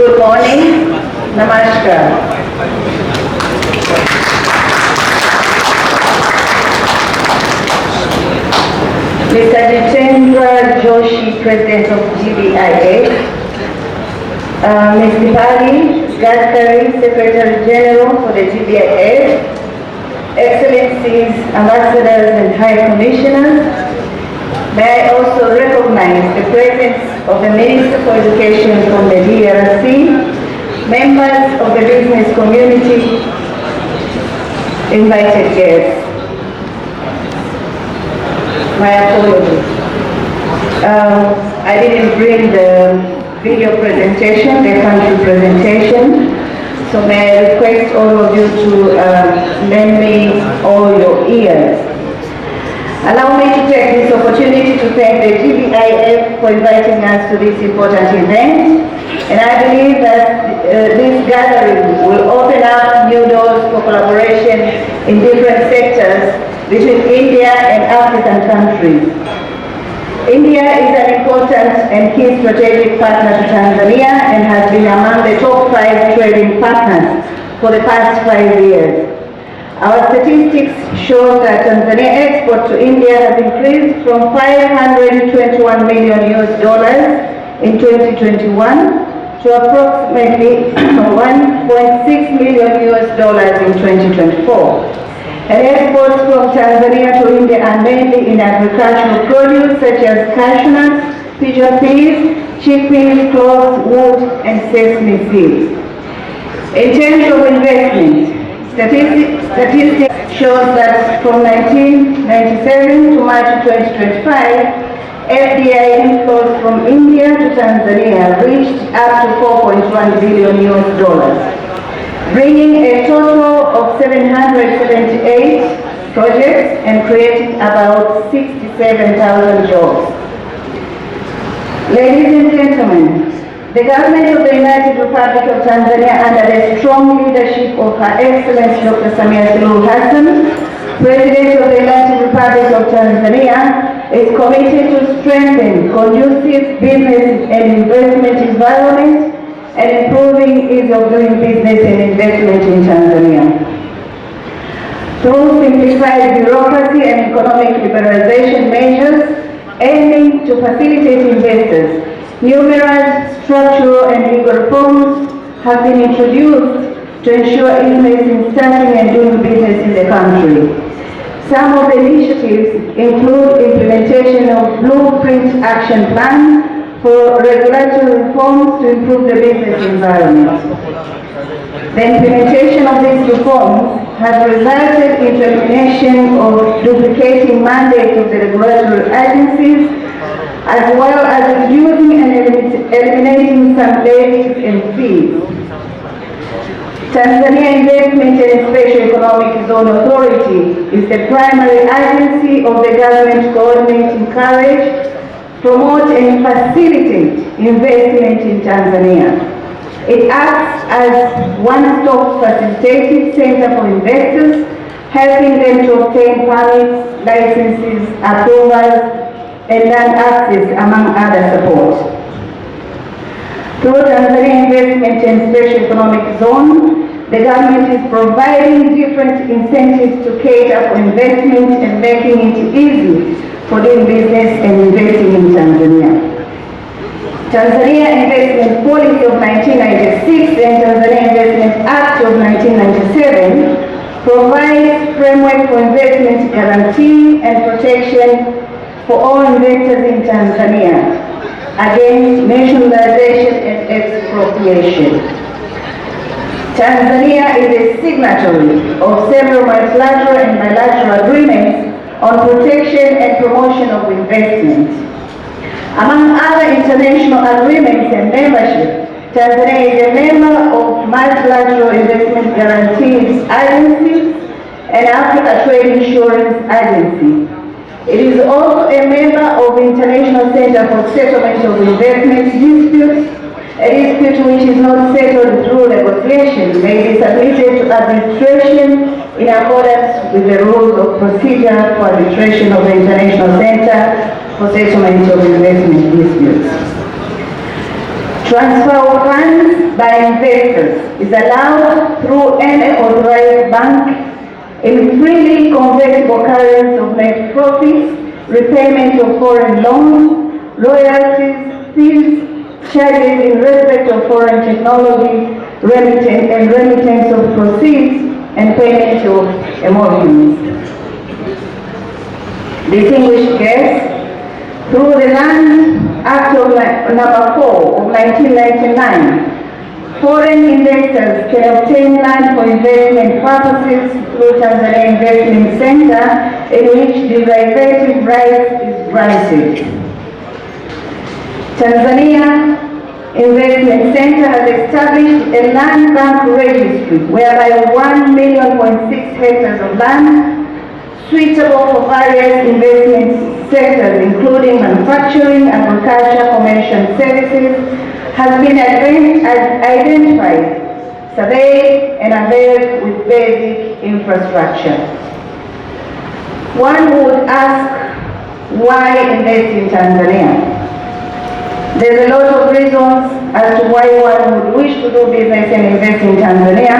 Good morning. Namaskar. Mr. Jitendra Joshi, President of GIBF, Ms. Dipali Gadkari, Secretary General for the GIBF, Excellencies, Ambassadors and High Commissioners, may I also recognize the presence of the Minister for Education from the DRC, members of the business community, invited guests. My apologies. I didn't bring the video presentation, the country presentation, so may I request all of you to lend me all your ears. Allow me to take this opportunity to thank the GIBF for inviting us to this important event, and I believe that this gathering will open up new doors for collaboration in different sectors between India and African countries. India is an important and key strategic partner to Tanzania and has been among the top 5 trading partners for the past 5 years. Our statistics show that Tanzania export to India has increased from $521 million in 2021 to approximately $1.6 million in 2024. And exports from Tanzania to India are mainly in agricultural produce such as cashew nuts, pigeon peas, chickpeas, cloves, wood, and sesame seeds. In terms of investment, statistics shows that from 1997 to March 2025, FDI inflows from India to Tanzania reached up to $4.1 billion, bringing a total of 778 projects and creating about 67,000 jobs. Ladies and gentlemen, the government of the United Republic of Tanzania, under the strong leadership of Her Excellency Dr. Samia Suluhu Hassan, President of the United Republic of Tanzania, is committed to strengthen conducive business and investment environment and improving ease of doing business and investment in Tanzania. Through simplified bureaucracy and economic liberalization measures aiming to facilitate investors, numerous structural and legal reforms have been introduced to ensure ease in starting and doing business in the country. Some of the initiatives include implementation of Blueprint Action Plan for regulatory reforms to improve the business environment. The implementation of these reforms has resulted in the elimination of duplicating mandates of the regulatory agencies, as well as reducing and eliminating some levies and fees. Tanzania Investment and Special Economic Zone Authority is the primary agency of the government coordinating, encourage, promote and facilitate investment in Tanzania. It acts as one-stop facilitative center for investors, helping them to obtain permits, licenses, approvals, and land access, among other support. Through Tanzania Investment and Special Economic Zone, the government is providing different incentives to cater for investment and making it easy for doing business and investing in Tanzania. Tanzania Investment Policy of 1996 and Tanzania Investment Act of 1997 provides framework for investment guarantee and protection for all investors in Tanzania against nationalization and expropriation. Tanzania is a signatory of several multilateral and bilateral agreements on protection and promotion of investment. Among other international agreements and membership, Tanzania is a member of Multilateral Investment Guarantees Agency and Africa Trade Insurance Agency. It is also a member of the International Center for Settlement of Investment Disputes. A dispute which is not settled through negotiation may be submitted to arbitration in accordance with the rules of procedure for arbitration of the International Center for Settlement of Investment Disputes. Transfer of funds by investors is allowed through any authorized bank in freely convertible currency of net profits, repayment of foreign loans, royalties, fees, charges in respect of foreign technology, remittance of proceeds, and payment of emoluments. Distinguished guests, through the Land Act of number 4 of 1999, foreign investors can obtain land for investment purposes through Tanzania Investment Center, in which derivative rights is granted. Tanzania Investment Center has established a land bank registry whereby 1,000,000.6 hectares of land suitable for various investment sectors, including manufacturing, agriculture, commercial services, has been identified, surveyed, and availed with basic infrastructure. One would ask, why invest in Tanzania? There's a lot of reasons as to why one would wish to do business and invest in Tanzania,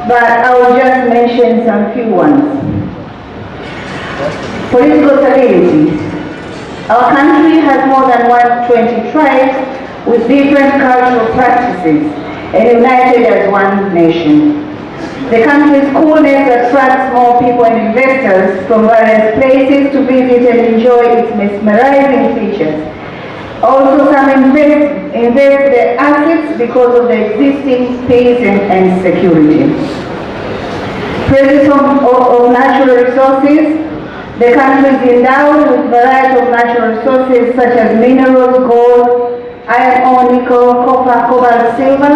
but I will just mention some few ones. Political stability. Our country has more than 120 tribes with different cultural practices and united as one nation. The country's coolness attracts more people and investors from various places to visit and enjoy its mesmerizing features. Also, some invest their assets because of the existing peace and security. Presence of natural resources. The country is endowed with a variety of natural resources such as minerals, gold, iron ore, nickel, copper, cobalt, silver,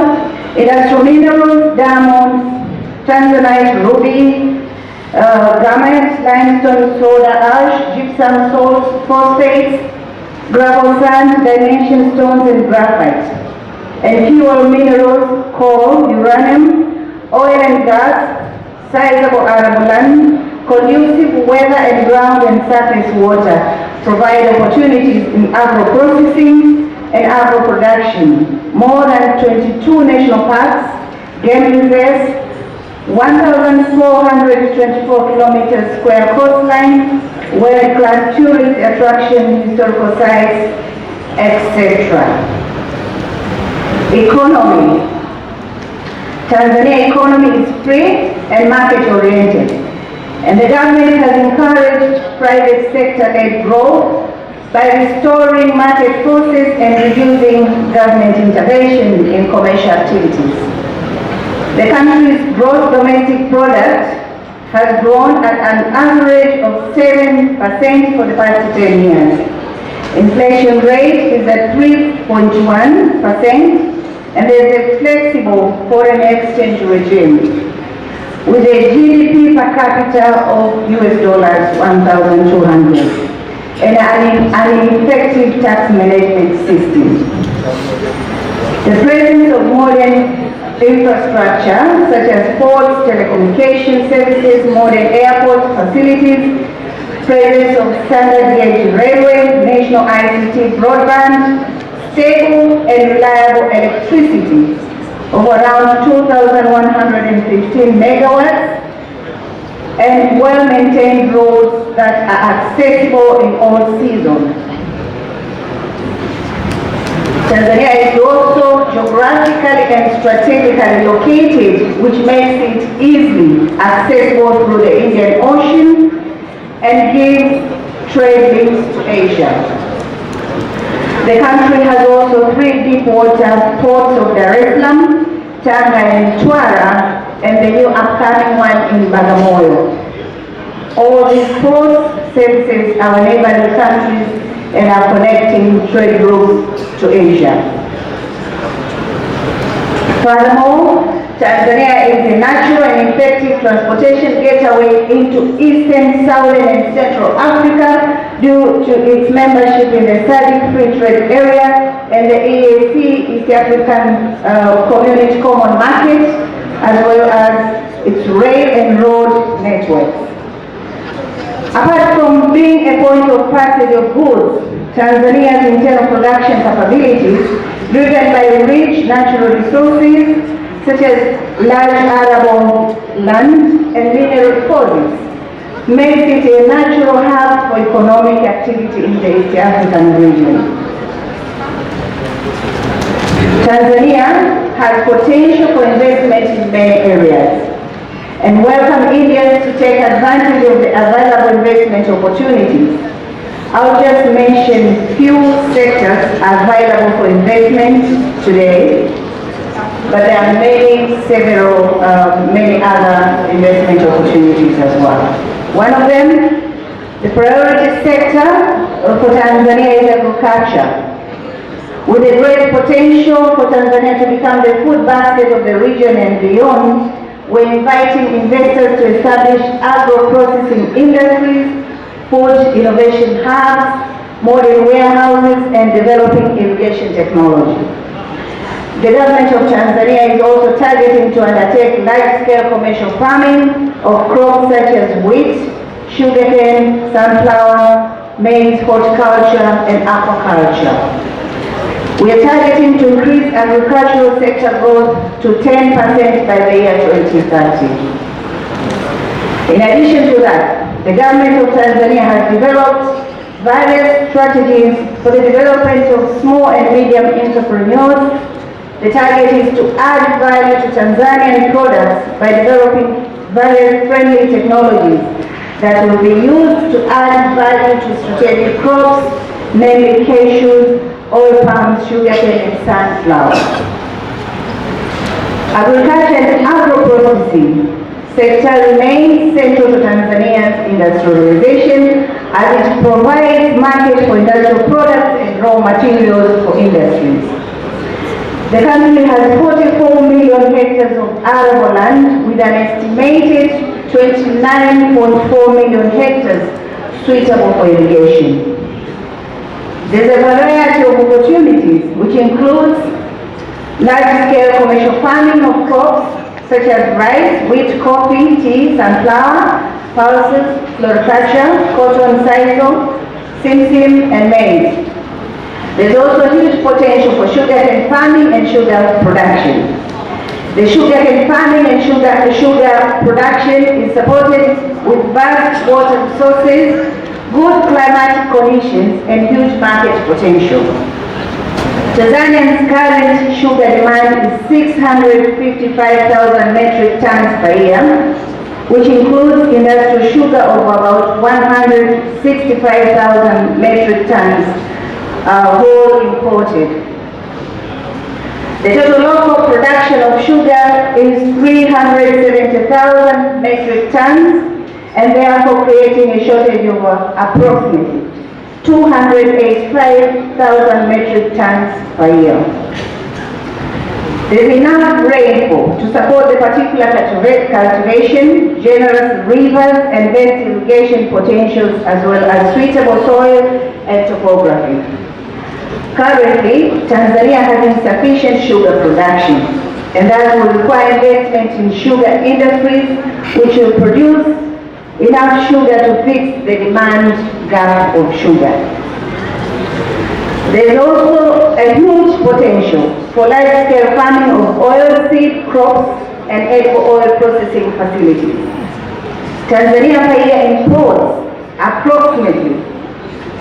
industrial minerals, diamonds, tanzanite, ruby, garnet, limestone, soda ash, gypsum, salts, phosphates, gravel sand, dimension stones, and graphite. And fuel minerals, coal, uranium, oil and gas, sizable arable land, conducive weather, and ground and surface water provide opportunities in agro-processing and agro-production. More than 22 national parks, game reserves, 1,424 kilometers square coastline, world-class tourist attractions, historical sites, etc. Economy. Tanzania economy is free and market-oriented, and the government has encouraged private sector-led growth by restoring market forces and reducing government intervention in commercial activities. The country's gross domestic product has grown at an average of 7% for the past 10 years. Inflation rate is at 3.1%, and there is a flexible foreign exchange regime with a GDP per capita of $1,200 and an effective tax management system. The presence of modern infrastructure such as ports, telecommunication services, modern airport facilities, presence of standard gauge railway, national ICT broadband, stable and reliable electricity of around 2,115 megawatts, and well-maintained roads that are accessible in all seasons. Tanzania is also geographically and strategically located, which makes it easily accessible through the Indian Ocean and gives trade links to Asia. The country has also 3 deep water ports of Dar es Salaam, Tanga, and Mtwara, and the new upcoming one in Bagamoyo. All these ports services our neighboring countries and are connecting trade routes to Asia. Furthermore, Tanzania is a natural and effective transportation gateway into Eastern, Southern, and Central Africa due to its membership in the SADC Free Trade Area and the EAC, East African Community Common Market, as well as its rail and road networks. Apart from being a point of passage of goods, Tanzania's internal production capabilities driven by rich natural resources such as large arable land and mineral deposits, makes it a natural hub for economic activity in the East African region. Tanzania has potential for investment in many areas and welcome Indians to take advantage of the available investment opportunities. I'll just mention few sectors available for investment today, but there are many other investment opportunities as well. One of them, the priority sector for Tanzania is agriculture. With a great potential for Tanzania to become the food basket of the region and beyond, we're inviting investors to establish agro-processing industries, food innovation hubs, modern warehouses, and developing irrigation technology. The government of Tanzania is also targeting to undertake large-scale commercial farming of crops such as wheat, sugarcane, sunflower, maize, horticulture, and aquaculture. We are targeting to increase agricultural sector growth to 10% by the year 2030. In addition to that, the government of Tanzania has developed various strategies for the development of small and medium entrepreneurs. The target is to add value to Tanzanian products by developing various friendly technologies that will be used to add value to strategic crops, namely cashews, oil palm, sugarcane, and sunflower. Agriculture and agro-processing sector remains central to Tanzania's industrialization as it provides market for industrial products and raw materials for industries. The country has 44 million hectares of arable land with an estimated 29.4 million hectares suitable for irrigation. There's a variety of opportunities which includes large-scale commercial farming of crops such as rice, wheat, coffee, tea, sunflower, pulses, floriculture, cotton, sisal, simsim, and maize. There's also huge potential for sugarcane farming and sugar production. The sugarcane farming and sugar production is supported with vast water resources, good climatic conditions, and huge market potential. Tanzania's current sugar demand is 655,000 metric tons per year, which includes industrial sugar of about 165,000 metric tons, whole imported. The total local production of sugar is 370,000 metric tons, and therefore creating a shortage of approximately 285,000 metric tons per year. There is enough rainfall to support the particular cultivation, generous rivers, and vast irrigation potentials, as well as suitable soil and topography. Currently, Tanzania has insufficient sugar production, and that will require investment in sugar industries, which will produce enough sugar to fix the demand gap of sugar. There is also a huge potential for large-scale farming of oilseed crops and edible oil processing facilities. Tanzania per year imports approximately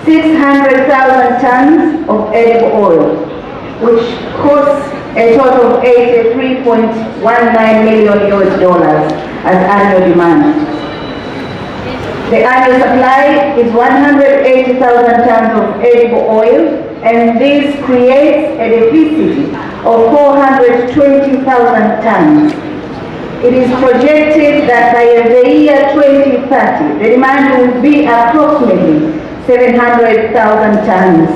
600,000 tons of edible oil, which costs a total of $83.19 million as annual demand. The annual supply is 180,000 tons of edible oil, and this creates a deficit of 420,000 tons. It is projected that by the year 2030, the demand will be approximately 700,000 tons.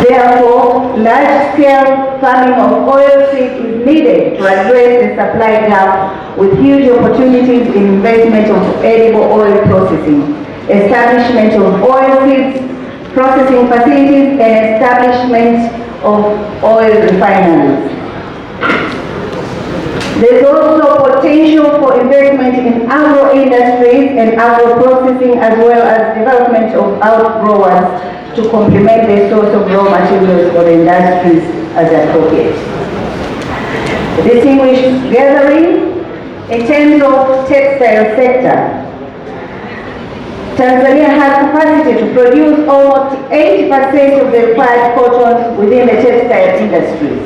Therefore, large-scale farming of oilseed is needed to address the supply gap, with huge opportunities in investment of edible oil processing, establishment of oilseeds processing facilities, and establishment of oil refineries. There's also potential for investment in agro-industries and agro-processing, as well as development of outgrowers to complement the source of raw materials for the industries as appropriate. Distinguished gathering, in terms of textile sector, Tanzania has capacity to produce almost 80% of the required cotton within the textile industry.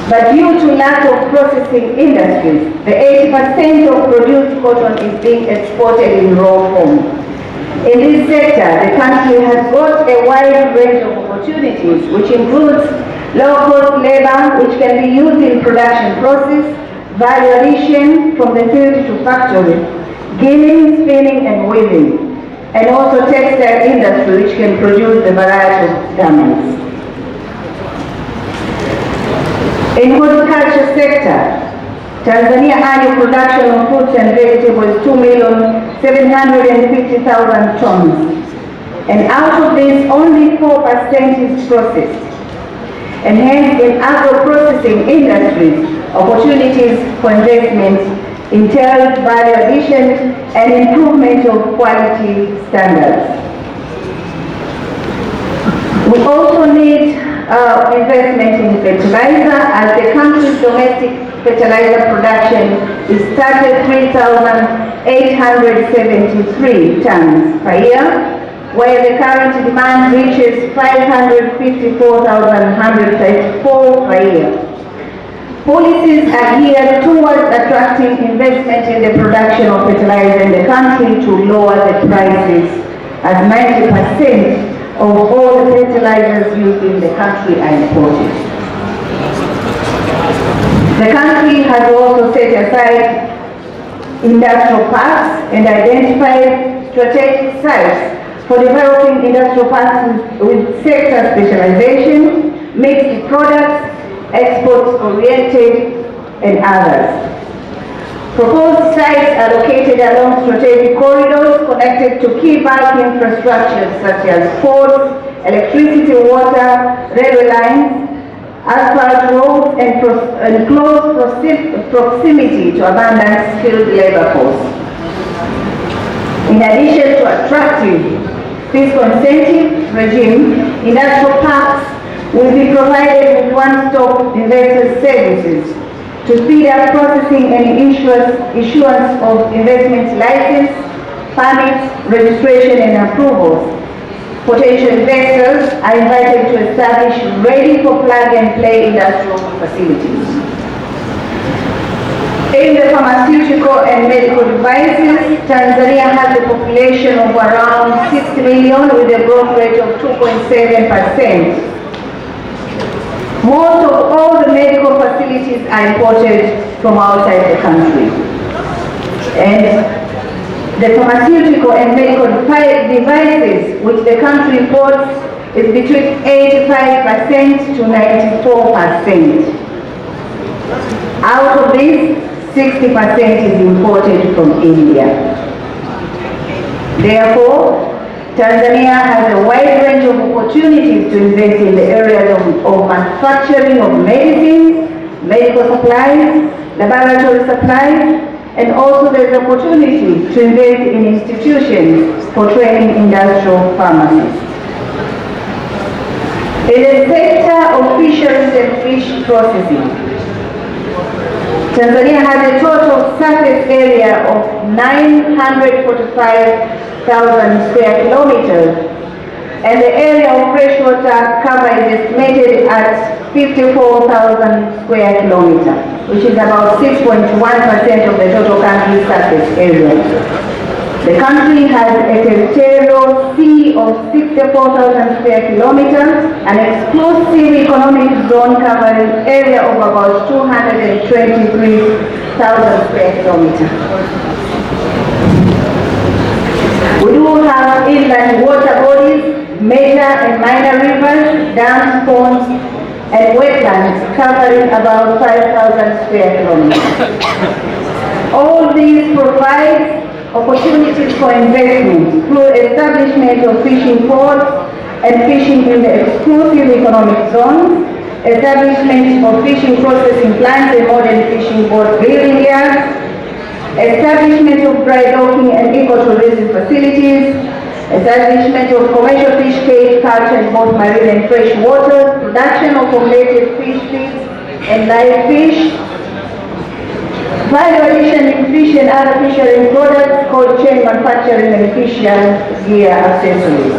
But due to lack of processing industries, the 80% of produced cotton is being exported in raw form. In this sector, the country has got a wide range of opportunities, which includes low-cost labor, which can be used in production process, value addition from the field to factory, ginning, spinning, and weaving, and also textile industry, which can produce a variety of garments. In horticulture sector, Tanzania annual production of fruits and vegetables 2,750,000 tons, and out of this only 4% is processed. And hence in agro-processing industries, opportunities for investment entails value addition and improvement of quality standards. We also need investment in fertilizer, as the country's domestic fertilizer production is 33,873 tons per year, where the current demand reaches 554,134 per year. Policies are geared towards attracting investment in the production of fertilizer in the country to lower the prices, as 90% of all the fertilizers used in the country are imported. The country has also set aside industrial parks and identified strategic sites for developing industrial parks with sector specialization, mixed products, export-oriented, and others. Proposed sites are located along strategic corridors connected to key bulk infrastructures such as ports, electricity, water, railway lines, asphalt roads, and close proximity to abundant skilled labor force. In addition to attractive fiscal incentive regime, industrial parks will be provided with one-stop investor services to speed up processing and issuance of investment license, permits, registration, and approvals. Potential investors are invited to establish ready-for plug-and-play industrial facilities. In the pharmaceutical and medical devices, Tanzania has a population of around 60 million with a growth rate of 2.7%. Most of all the medical facilities are imported from outside the country. And the pharmaceutical and medical devices which the country imports is between 85% to 94%. Out of this, 60% is imported from India. Therefore, Tanzania has a wide range of opportunities to invest in the areas of manufacturing of medicines, medical supplies, laboratory supplies, and also there's opportunity to invest in institutions for training industrial pharmacists. In the sector of fisheries and fish processing, Tanzania has a total surface area of 945,000 square kilometers, and the area of freshwater cover is estimated at 54,000 square kilometers, which is about 6.1% of the total country's surface area. The country has a territorial sea of 64,000 square kilometers, an exclusive economic zone covering area of about 223,000 square kilometers. We do have inland water bodies, major and minor rivers, dams, ponds, and wetlands covering about 5,000 square kilometers. All these provide opportunities for investment through establishment of fishing ports and fishing in the exclusive economic zones, establishment of fishing processing plants and modern fishing boat building yards, establishment of dry docking and ecotourism facilities, establishment of commercial fish cage culture in both marine and fresh waters, production of formulated fish feeds and live fish, value addition in fish and other fishery products, cold chain manufacturing and fishing gear accessories.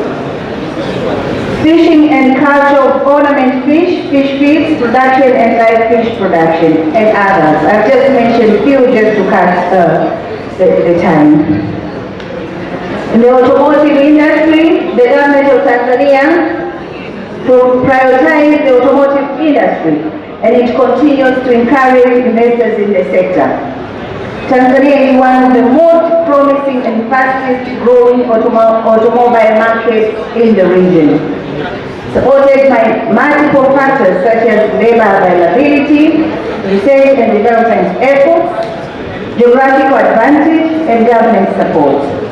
Fishing and culture of ornament fish, fish feeds, production and live fish production, and others. I've just mentioned a few just to cut the time. In the automotive industry, the government of Tanzania to prioritize the automotive industry, and it continues to encourage investors in the sector. Tanzania is one of the most promising and fastest growing automobile markets in the region, supported by multiple factors such as labor availability, research and development efforts, geographical advantage, and government support.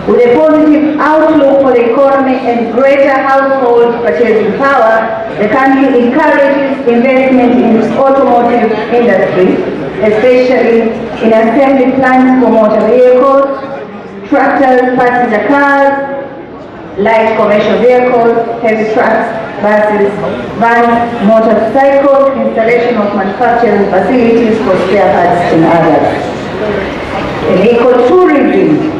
With a positive outlook for the economy and greater household purchasing power, the country encourages investment in its automotive industry, especially in assembly plants for motor vehicles, tractors, passenger cars, light commercial vehicles, heavy trucks, buses, vans, motorcycles, installation of manufacturing facilities for spare parts and others. In ecotourism,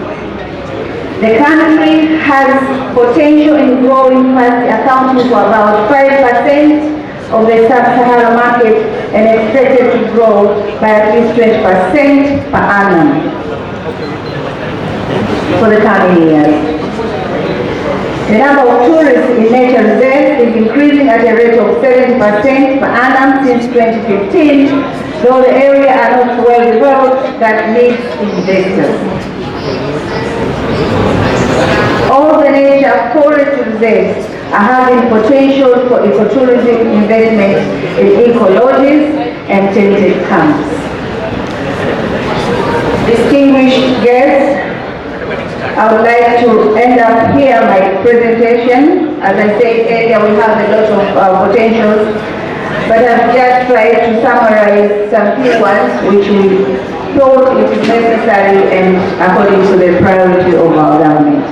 the country has potential in growing fast, accounting for about 5% of the sub-Saharan market and expected to grow by at least 20% per annum for the coming years. The number of tourists in nature reserves is increasing at a rate of 70% per annum since 2015, though the area are not well developed that needs investors. All the nature forest reserves are having potential for ecotourism investment in eco-lodges and tented camps. Distinguished guests, I would like to end up here my presentation. As I said earlier, we have a lot of potentials, but I've just tried to summarize some key ones which we thought it is necessary and according to the priority of our government.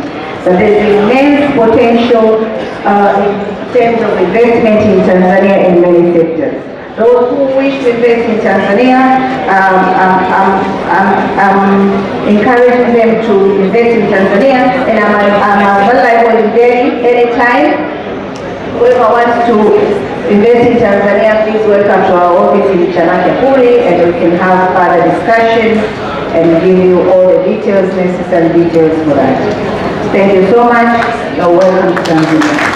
But there's immense potential in terms of investment in Tanzania in many sectors. Those who wish to invest in Tanzania, I'm encouraging them to invest in Tanzania, and I'm available in Delhi anytime. Whoever wants to invest in Tanzania, please welcome to our office in Pune, and we can have further discussion and give you all the details, necessary details for that. Thank you so much. You're welcome to Tanzania.